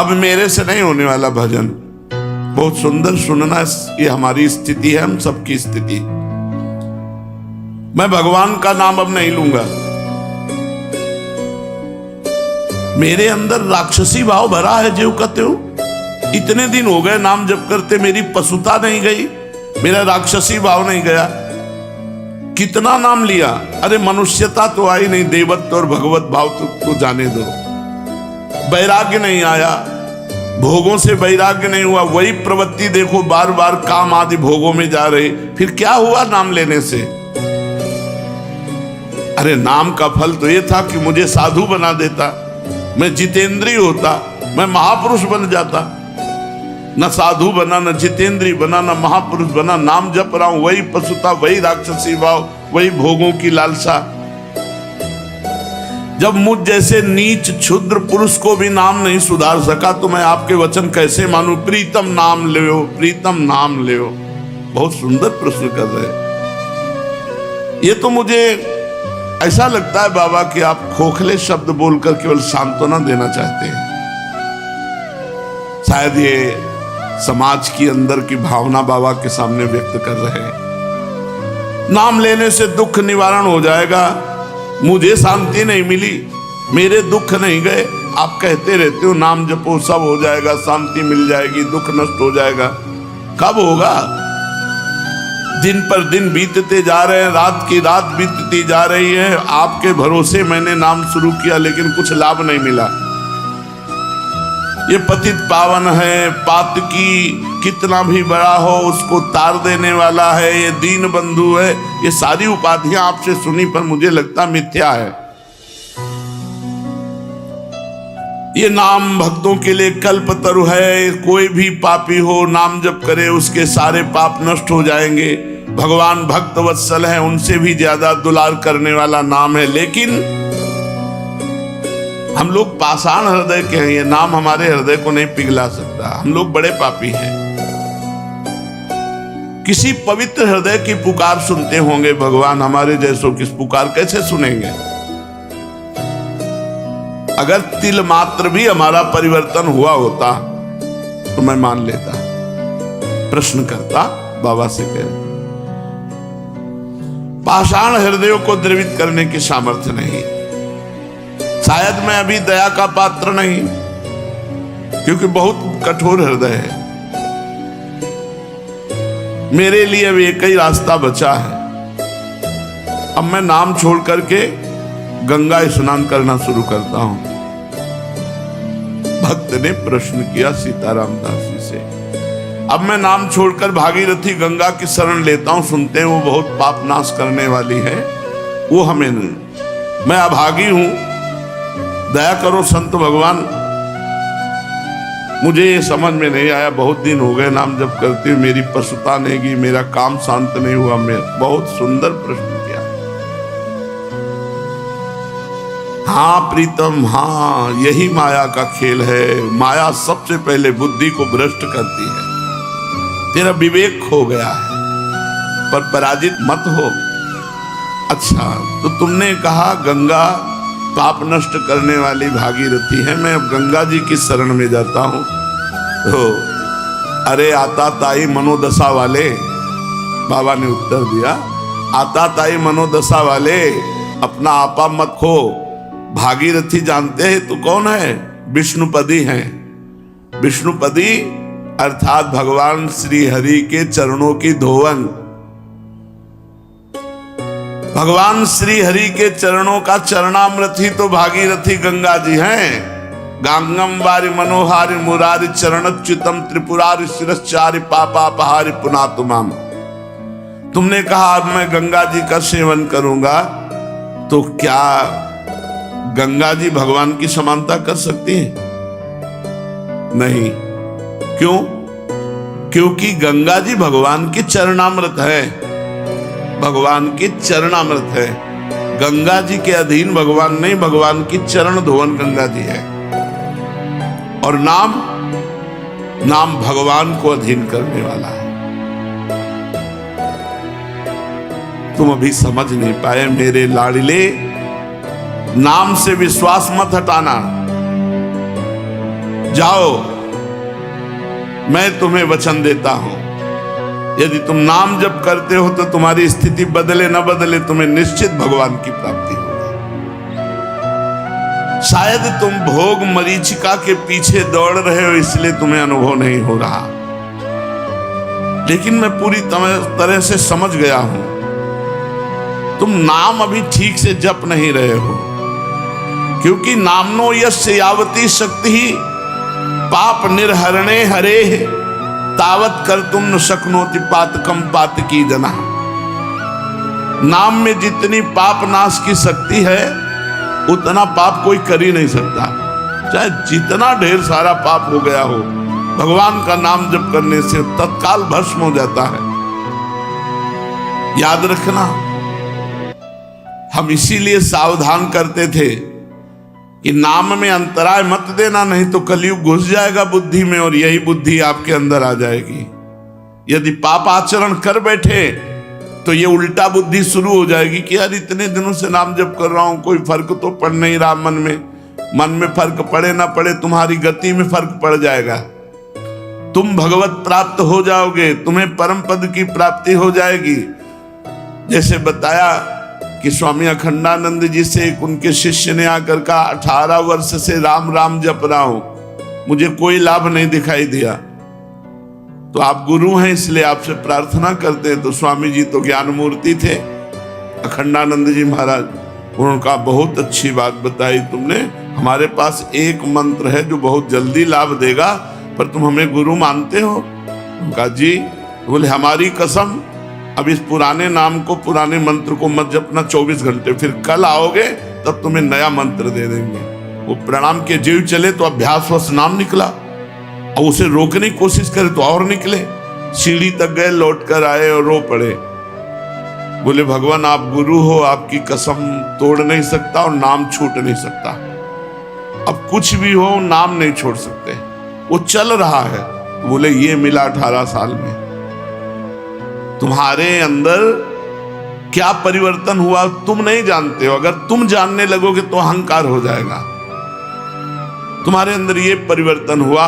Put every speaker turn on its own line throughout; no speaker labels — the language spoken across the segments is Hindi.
अब मेरे से नहीं होने वाला भजन। बहुत सुंदर सुनना, ये हमारी स्थिति है, हम सबकी स्थिति। मैं भगवान का नाम अब नहीं लूंगा। मेरे अंदर राक्षसी भाव भरा है, जो कहते हो इतने दिन हो गए नाम जप करते, मेरी पशुता नहीं गई, मेरा राक्षसी भाव नहीं गया। कितना नाम लिया, अरे मनुष्यता तो आई नहीं, देवत्व और भगवत भाव तो जाने दो। वैराग्य नहीं आया, भोगों से वैराग्य नहीं हुआ, वही प्रवृत्ति देखो बार बार काम आदि भोगों में जा रही। फिर क्या हुआ नाम लेने से? अरे नाम का फल तो ये था कि मुझे साधु बना देता, मैं जितेंद्रिय होता, मैं महापुरुष बन जाता। न साधु बना, न जितेंद्रिय बना, न महापुरुष बना। नाम जप रहा हूं, वही पशुता, वही राक्षसी भाव, वही भोगों की लालसा। जब मुझ जैसे नीच क्षुद्र पुरुष को भी नाम नहीं सुधार सका, तो मैं आपके वचन कैसे मानूं? प्रीतम नाम ले, प्रीतम नाम ले। बहुत सुंदर प्रश्न कर रहे। ये तो मुझे ऐसा लगता है बाबा कि आप खोखले शब्द बोलकर केवल सांत्वना देना चाहते हैं। शायद ये समाज की अंदर की भावना बाबा के सामने व्यक्त कर रहे हैं। नाम लेने से दुख निवारण हो जाएगा। मुझे शांति नहीं मिली, मेरे दुख नहीं गए। आप कहते रहते हो नाम जपो सब हो जाएगा, शांति मिल जाएगी, दुख नष्ट हो जाएगा। कब होगा? दिन पर दिन बीतते जा रहे हैं, रात की रात बीतती जा रही है। आपके भरोसे मैंने नाम शुरू किया, लेकिन कुछ लाभ नहीं मिला। ये पतित पावन है, पातकी कितना भी बड़ा हो उसको तार देने वाला है, ये दीन बंधु है। ये सारी उपाधियां आपसे सुनी पर मुझे लगता मिथ्या है। ये नाम भक्तों के लिए कल्पतरु है। कोई भी पापी हो नाम जप करे, उसके सारे पाप नष्ट हो जाएंगे। भगवान भक्त वत्सल है, उनसे भी ज्यादा दुलार करने वाला नाम है। लेकिन हम लोग पाषाण हृदय के हैं, ये नाम हमारे हृदय को नहीं पिघला सकता। हम लोग बड़े पापी हैं। किसी पवित्र हृदय की पुकार सुनते होंगे भगवान, हमारे जैसों की पुकार कैसे सुनेंगे? अगर तिल मात्र भी हमारा परिवर्तन हुआ होता तो मैं मान लेता। प्रश्न करता बाबा से कह, पाषाण हृदयों को द्रवित करने की सामर्थ्य नहीं। शायद मैं अभी दया का पात्र नहीं, क्योंकि बहुत कठोर हृदय है। मेरे लिए अब एक ही रास्ता बचा है। अब मैं नाम छोड़ करके गंगा स्नान करना शुरू करता हूं। भक्त ने प्रश्न किया सीताराम दास जी से। अब मैं नाम छोड़कर भागीरथी गंगा की शरण लेता हूं। सुनते हैं वो बहुत पाप नाश करने वाली है, वो हमें नहीं। मैं अभागी हूं, दया करो संत भगवान। मुझे ये समझ में नहीं आया, बहुत दिन हो गए नाम जप करते हुए, मेरी पशुता नहीं गई, मेरा काम शांत नहीं हुआ। मैं बहुत सुंदर प्रश्न किया। हाँ प्रीतम, हाँ यही माया का खेल है। माया सबसे पहले बुद्धि को भ्रष्ट करती है। तेरा विवेक खो गया है, पर पराजित मत हो। अच्छा, तो तुमने कहा गंगा पाप नष्ट करने वाली भागीरथी है, मैं अब गंगा जी की शरण में जाता हूं। तो अरे आता ताई मनोदशा वाले, बाबा ने उत्तर दिया, आता ताई मनोदशा वाले, अपना आपा मत खो। भागीरथी जानते हैं तो कौन है? विष्णुपदी हैं। विष्णुपदी अर्थात भगवान श्री हरि के चरणों की धोवन। भगवान श्री हरि के चरणों का चरणामृत ही तो भागीरथी गंगा जी हैं। गांगम वारि मनोहारि मुरारि चरणच्युतम त्रिपुरारि शिरश्चारि पापापहारि पुनातुमाम। तुमने कहा अब मैं गंगा जी का सेवन करूंगा, तो क्या गंगा जी भगवान की समानता कर सकती है? नहीं। क्यों? क्योंकि गंगा जी भगवान की चरणामृत है। भगवान की चरणामृत है। गंगा जी के अधीन भगवान नहीं, भगवान की चरण धोवन गंगा जी है। और नाम भगवान को अधीन करने वाला है। तुम अभी समझ नहीं पाए मेरे लाडले। नाम से विश्वास मत हटाना। जाओ, मैं तुम्हें वचन देता हूं, यदि तुम नाम जप करते हो तो तुम्हारी स्थिति बदले न बदले, तुम्हें निश्चित भगवान की प्राप्ति होगी। शायद तुम भोग मरीचिका के पीछे दौड़ रहे हो, इसलिए तुम्हें अनुभव नहीं हो रहा, लेकिन मैं पूरी तरह से समझ गया हूं, तुम नाम अभी ठीक से जप नहीं रहे हो, क्योंकि नामनो यस्य यावती शक्ति ही पाप निर्हरणे हरे तावत कर तुम न शक्नोति पातकम पातकी जना। नाम में जितनी पाप नाश की शक्ति है उतना पाप कोई कर ही नहीं सकता, चाहे जितना ढेर सारा पाप हो गया हो, भगवान का नाम जप करने से तत्काल भस्म हो जाता है। याद रखना, हम इसीलिए सावधान करते थे कि नाम में अंतराय मत देना, नहीं तो कलयुग घुस जाएगा बुद्धि में और यही बुद्धि आपके अंदर आ जाएगी। यदि पाप आचरण कर बैठे तो ये उल्टा बुद्धि शुरू हो जाएगी कि यार इतने दिनों से नाम जप कर रहा हूं, कोई फर्क तो पड़ नहीं रहा मन में फर्क पड़े ना पड़े, तुम्हारी गति में फर्क पड़ जाएगा, तुम भगवत प्राप्त हो जाओगे, तुम्हें परम पद की प्राप्ति हो जाएगी। जैसे बताया कि स्वामी अखंडानंद जी से एक उनके शिष्य ने आकर कहा, 18 वर्ष से राम राम जप रहा हूं, मुझे कोई लाभ नहीं दिखाई दिया, तो आप गुरु हैं इसलिए आपसे प्रार्थना करते हैं। तो स्वामी जी तो ज्ञान मूर्ति थे, अखंडानंद जी महाराज, उन्होंने कहा बहुत अच्छी बात बताई तुमने, हमारे पास एक मंत्र है जो बहुत जल्दी लाभ देगा, पर तुम हमें गुरु मानते हो? कहा जी। बोले हमारी कसम, अब इस पुराने नाम को, पुराने मंत्र को मत जपना 24 घंटे, फिर कल आओगे तब तुम्हें नया मंत्र दे देंगे। वो प्रणाम के जीव चले तो अभ्यासवश नाम निकला, और उसे रोकने की कोशिश करे तो और निकले, सीढ़ी तक गए, लौट कर आए और रो पड़े। बोले भगवान आप गुरु हो, आपकी कसम तोड़ नहीं सकता और नाम छूट नहीं सकता, अब कुछ भी हो नाम नहीं छोड़ सकते। वो चल रहा है। बोले ये मिला 18 साल में, तुम्हारे अंदर क्या परिवर्तन हुआ तुम नहीं जानते हो, अगर तुम जानने लगोगे तो अहंकार हो जाएगा। तुम्हारे अंदर ये परिवर्तन हुआ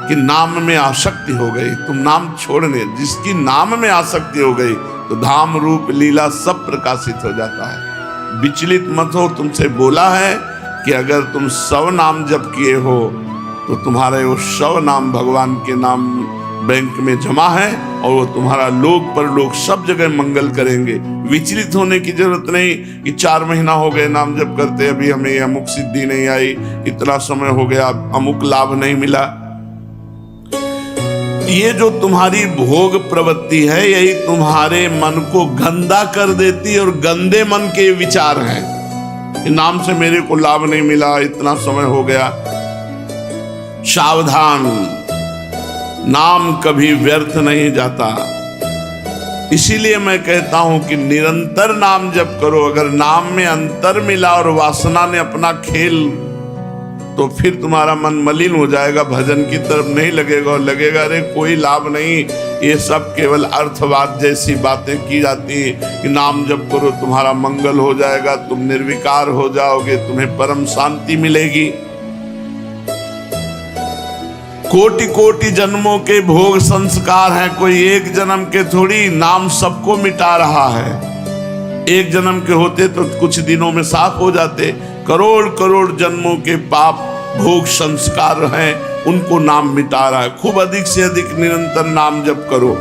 कि नाम में आसक्ति हो गई, तुम नाम छोड़ने, जिसकी नाम में आसक्ति हो गई तो धाम रूप लीला सब प्रकाशित हो जाता है। विचलित मत हो, तुमसे बोला है कि अगर तुम 100 नाम जप किए हो तो तुम्हारे वो 100 नाम भगवान के नाम बैंक में जमा है, और वो तुम्हारा लोक परलोक सब जगह मंगल करेंगे। विचलित होने की जरूरत नहीं कि 4 महीना हो गए नाम जप करते, अभी हमें अमुक सिद्धि नहीं आई, इतना समय हो गया अमुक लाभ नहीं मिला। ये जो तुम्हारी भोग प्रवृत्ति है यही तुम्हारे मन को गंदा कर देती है, और गंदे मन के विचार हैं। नाम से मेरे को लाभ नहीं मिला, इतना समय हो गया। सावधान, नाम कभी व्यर्थ नहीं जाता। इसीलिए मैं कहता हूं कि निरंतर नाम जप करो। अगर नाम में अंतर मिला और वासना ने अपना खेल, तो फिर तुम्हारा मन मलिन हो जाएगा, भजन की तरफ नहीं लगेगा, और लगेगा अरे कोई लाभ नहीं, ये सब केवल अर्थवाद जैसी बातें की जाती हैं कि नाम जप करो तुम्हारा मंगल हो जाएगा, तुम निर्विकार हो जाओगे, तुम्हें परम शांति मिलेगी। कोटि कोटि जन्मों के भोग संस्कार हैं, कोई एक जन्म के थोड़ी, नाम सबको मिटा रहा है। एक जन्म के होते तो कुछ दिनों में साफ हो जाते, करोड़ करोड़ जन्मों के पाप भोग संस्कार हैं, उनको नाम मिटा रहा है। खूब अधिक से अधिक निरंतर नाम जप करो।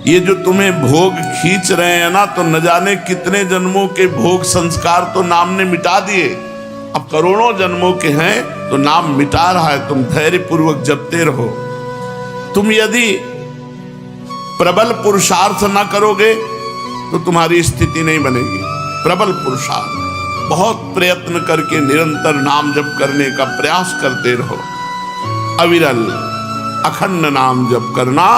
ये जो तुम्हें भोग खींच रहे हैं ना, तो न जाने कितने जन्मों के भोग संस्कार तो नाम ने मिटा दिए, अब करोड़ों जन्मों के हैं तो नाम मिटा रहा है। तुम धैर्य पूर्वक जपते रहो। तुम यदि प्रबल पुरुषार्थ ना करोगे तो तुम्हारी स्थिति नहीं बनेगी। प्रबल पुरुषार्थ, बहुत प्रयत्न करके निरंतर नाम जप करने का प्रयास करते रहो। अविरल अखंड नाम जप करना,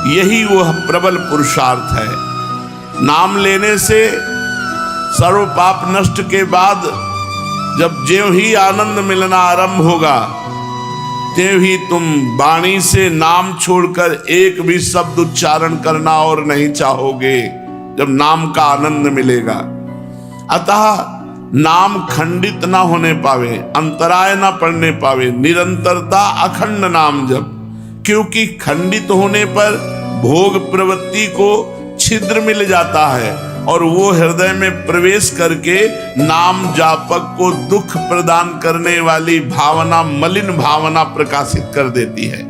यही वह प्रबल पुरुषार्थ है। नाम लेने से सर्व पाप नष्ट के बाद जब ज्यों ही आनंद मिलना आरंभ होगा, त्यों ही तुम वाणी से नाम छोड़कर एक भी शब्द उच्चारण करना और नहीं चाहोगे, जब नाम का आनंद मिलेगा। अतः नाम खंडित ना होने पावे, अंतराय ना पड़ने पावे, निरंतरता अखंड नाम जप। क्योंकि खंडित होने पर भोग प्रवृत्ति को छिद्र मिल जाता है और वो हृदय में प्रवेश करके नाम जापक को दुख प्रदान करने वाली भावना, मलिन भावना प्रकाशित कर देती है।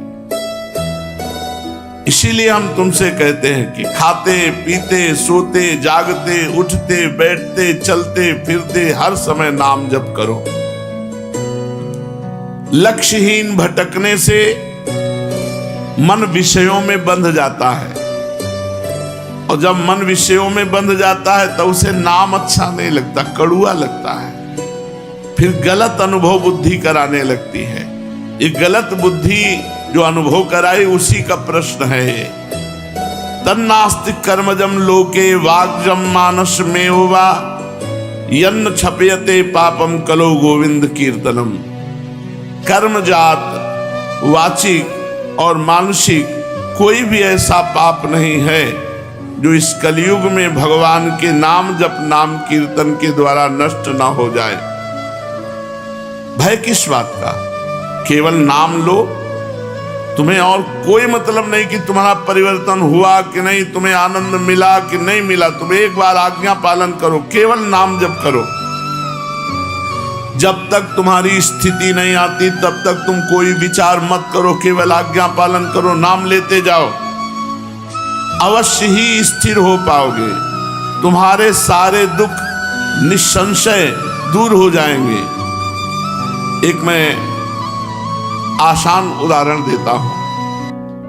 इसीलिए हम तुमसे कहते हैं कि खाते पीते सोते जागते उठते बैठते चलते फिरते हर समय नाम जप करो। लक्ष्यहीन भटकने से मन विषयों में बंध जाता है और जब मन विषयों में बंध जाता है तो उसे नाम अच्छा नहीं लगता, कड़ुआ लगता है, फिर गलत अनुभव बुद्धि कराने लगती है। ये गलत बुद्धि जो अनुभव कराई उसी का प्रश्न है ये। तन्नास्ति कर्मजम लोके वाग्जम मानस में होवा यन्न छपयते पापम कलो गोविंद कीर्तनम। कर्मजात वाचिक और मानसिक कोई भी ऐसा पाप नहीं है जो इस कलयुग में भगवान के नाम जप नाम कीर्तन के द्वारा नष्ट ना हो जाए। भय किस बात का? केवल नाम लो, तुम्हें और कोई मतलब नहीं कि तुम्हारा परिवर्तन हुआ कि नहीं, तुम्हें आनंद मिला कि नहीं मिला। तुम एक बार आज्ञा पालन करो, केवल नाम जप करो। जब तक तुम्हारी स्थिति नहीं आती तब तक तुम कोई विचार मत करो, केवल आज्ञा पालन करो, नाम लेते जाओ। अवश्य ही स्थिर हो पाओगे, तुम्हारे सारे दुख निसंशय दूर हो जाएंगे। एक मैं आसान उदाहरण देता हूं।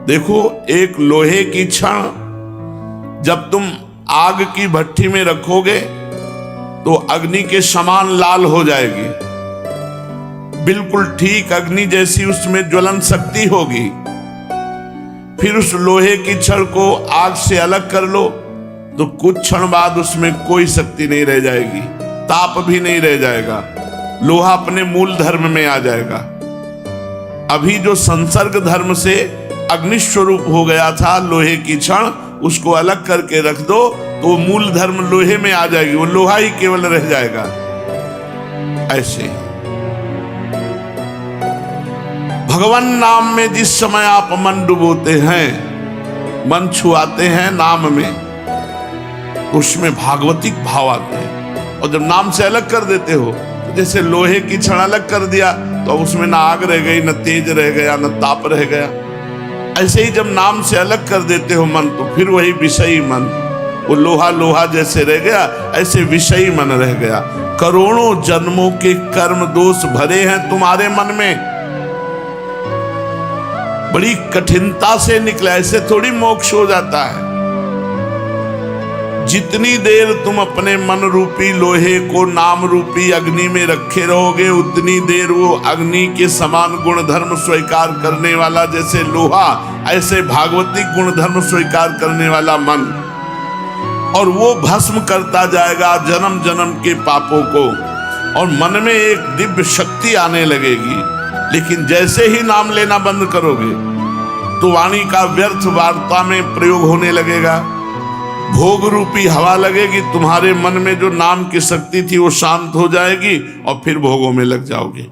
देखो, एक लोहे की छड़ जब तुम आग की भट्टी में रखोगे तो अग्नि के समान लाल हो जाएगी, बिल्कुल ठीक अग्नि जैसी उसमें ज्वलन शक्ति होगी। फिर उस लोहे की छड़ को आग से अलग कर लो तो कुछ क्षण बाद उसमें कोई शक्ति नहीं रह जाएगी, ताप भी नहीं रह जाएगा, लोहा अपने मूल धर्म में आ जाएगा। अभी जो संसर्ग धर्म से अग्निस्वरूप हो गया था लोहे की छड़, उसको अलग करके रख दो तो वो मूल धर्म लोहे में आ जाएगी, वो लोहा ही केवल रह जाएगा। ऐसे भगवान नाम में जिस समय आप मन डुबोते हैं, मन छुआते हैं नाम में, उसमें भागवतिक भाव आते हैं। और जब नाम से अलग कर देते हो तो जैसे लोहे की छड़ अलग कर दिया तो उसमें ना आग रह गई, न तेज रह गया, न ताप रह गया। ऐसे ही जब नाम से अलग कर देते हो मन तो फिर वही विषयी मन, वो लोहा लोहा जैसे रह गया, ऐसे विषयी मन रह गया। करोड़ों जन्मों के कर्म दोष भरे हैं तुम्हारे मन में, बड़ी कठिनता से निकला, ऐसे थोड़ी मोक्ष हो जाता है। जितनी देर तुम अपने मन रूपी लोहे को नाम रूपी अग्नि में रखे रहोगे, उतनी देर वो अग्नि के समान गुणधर्म स्वीकार करने वाला जैसे लोहा, ऐसे भागवतिक गुणधर्म स्वीकार करने वाला मन, और वो भस्म करता जाएगा जन्म जन्म के पापों को, और मन में एक दिव्य शक्ति आने लगेगी। लेकिन जैसे ही नाम लेना बंद करोगे तो वाणी का व्यर्थ वार्ता में प्रयोग होने लगेगा, भोग रूपी हवा लगेगी, तुम्हारे मन में जो नाम की शक्ति थी वो शांत हो जाएगी और फिर भोगों में लग जाओगे।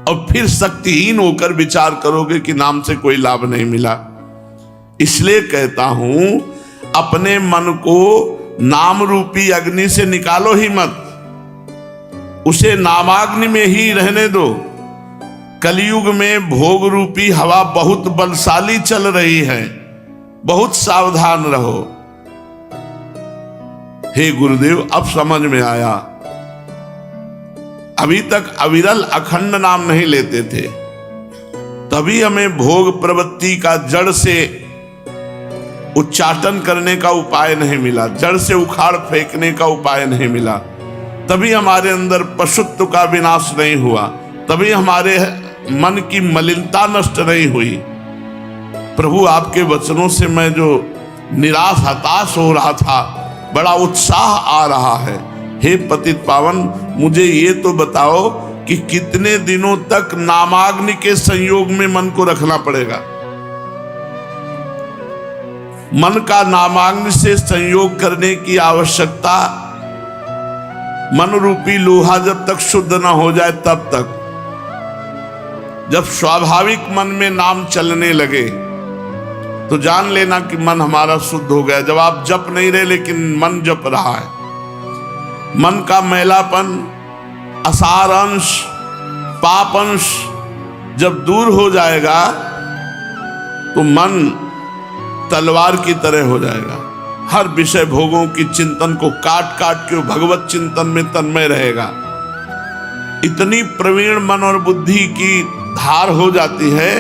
और फिर शक्तिहीन होकर विचार करोगे कि नाम से कोई लाभ नहीं मिला। इसलिए कहता हूं, अपने मन को नाम रूपी अग्नि से निकालो ही मत, उसे नामाग्नि में ही रहने दो। कलयुग में भोग रूपी हवा बहुत बलशाली चल रही है, बहुत सावधान रहो। हे गुरुदेव, अब समझ में आया। अभी तक अविरल अखंड नाम नहीं लेते थे, तभी हमें भोग प्रवृत्ति का जड़ से उच्चाटन करने का उपाय नहीं मिला, जड़ से उखाड़ फेंकने का उपाय नहीं मिला। तभी हमारे अंदर पशुत्व का विनाश नहीं हुआ, तभी हमारे मन की मलिनता नष्ट नहीं हुई। प्रभु, आपके वचनों से मैं जो निराश हताश हो रहा था, बड़ा उत्साह आ रहा है। हे पतित पावन, मुझे ये तो बताओ कि कितने दिनों तक नामाग्नि के संयोग में मन को रखना पड़ेगा? मन का नामाग्नि से संयोग करने की आवश्यकता मन रूपी लोहा जब तक शुद्ध ना हो जाए तब तक। जब स्वाभाविक मन में नाम चलने लगे तो जान लेना कि मन हमारा शुद्ध हो गया। जब आप जप नहीं रहे लेकिन मन जप रहा है, मन का मैलापन, असार अंश, पाप अंश जब दूर हो जाएगा तो मन तलवार की तरह हो जाएगा। हर विषय भोगों की चिंतन को काट काट के भगवत चिंतन में तन्मय रहेगा। इतनी प्रवीण मन और बुद्धि की धार हो जाती है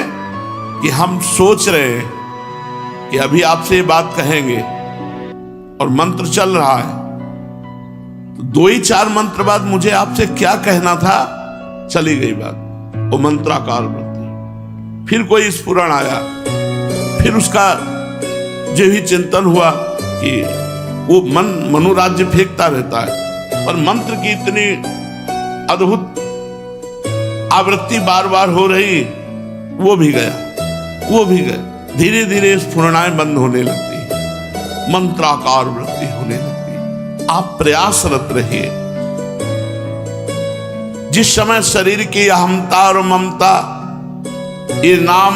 कि हम सोच रहे हैं कि अभी आपसे ये बात कहेंगे और मंत्र चल रहा है, तो 2 ही 4 मंत्र बाद मुझे आपसे क्या कहना था, चली गई बात। वो मंत्राकार वृत्ति। फिर कोई स्फुरण आया, फिर उसका जो ही चिंतन हुआ कि वो मन मनोराज्य फेंकता रहता है, पर मंत्र की इतनी अद्भुत आवृत्ति बार बार हो रही, वो भी गया, वो भी गया। धीरे धीरे स्फुरणाएं बंद होने लगती, मंत्राकार वृत्ति होने लगती। आप प्रयासरत रहिए। जिस समय शरीर की अहमता और ममता ये नाम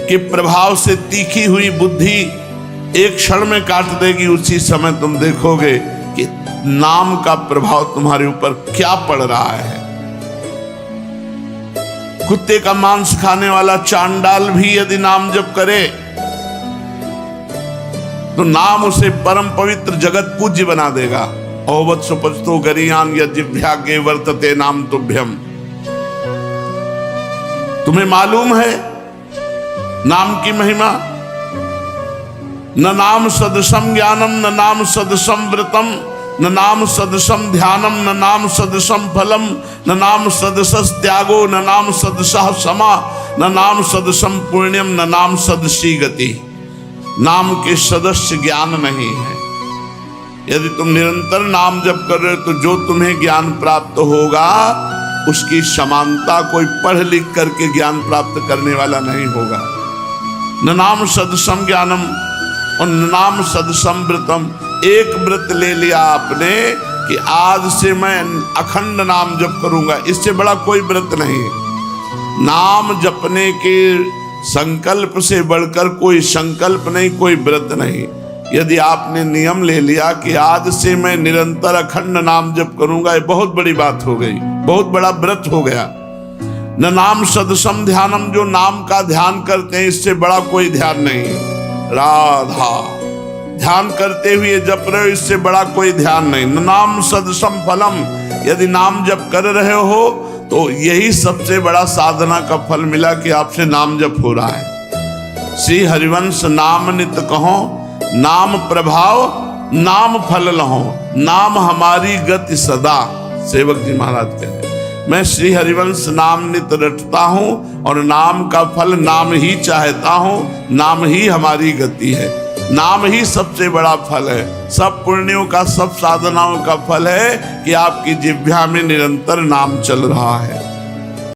के प्रभाव से तीखी हुई बुद्धि एक क्षण में काट देगी, उसी समय तुम देखोगे कि नाम का प्रभाव तुम्हारे ऊपर क्या पड़ रहा है। कुत्ते का मांस खाने वाला चांडाल भी यदि नाम जप करे तो नाम उसे परम पवित्र जगत पूज्य बना देगा। औवत सुपस्तो गरियान यज्ञभाग्ये वर्तते नाम तुभ्यम। तुम्हें मालूम है नाम की महिमा? न नाम सदृशम ज्ञानम, न नाम सदृशम व्रतम, न नाम सदृशम ध्यानम, न नाम सदृशम फलम, न नाम सदृशस त्यागो, न नाम सदृशः क्षमा, न नाम सदृशम पुण्यम, न नाम सदृशी गति। नाम के सदस्य ज्ञान नहीं है। यदि तुम निरंतर नाम जप कर रहे हो तो जो तुम्हें ज्ञान प्राप्त होगा उसकी समानता कोई पढ़ लिख करके ज्ञान प्राप्त करने वाला नहीं होगा। न नाम सदृशम ज्ञानम और न नाम सदृशम व्रतम। एक व्रत ले लिया आपने कि आज से मैं अखंड नाम जप करूंगा, इससे बड़ा कोई व्रत नहीं। नाम जपने के संकल्प से बढ़कर कोई संकल्प नहीं, कोई व्रत नहीं। यदि आपने नियम ले लिया कि आज से मैं निरंतर अखंड नाम जप करूंगा, ये बहुत बड़ी बात हो गई, बहुत बड़ा व्रत हो गया। न नाम सदसम ध्यानम, जो नाम का ध्यान करते हैं इससे बड़ा कोई ध्यान नहीं। राधा ध्यान करते हुए जप रहे हो, इससे बड़ा कोई ध्यान नहीं। न नाम सदसम फलम, यदि नाम जप कर रहे हो तो यही सबसे बड़ा साधना का फल मिला कि आपसे नाम जप हो रहा है। श्री हरिवंश नाम नित कहो, नाम प्रभाव नाम फल लहो, नाम हमारी गति सदा। सेवक जी महाराज कह रहे हैं, मैं श्री हरिवंश नाम नित रटता हूं और नाम का फल नाम ही चाहता हूं, नाम ही हमारी गति है। नाम ही सबसे बड़ा फल है। सब पुण्यों का, सब साधनाओं का फल है कि आपकी जिह्वा में निरंतर नाम चल रहा है।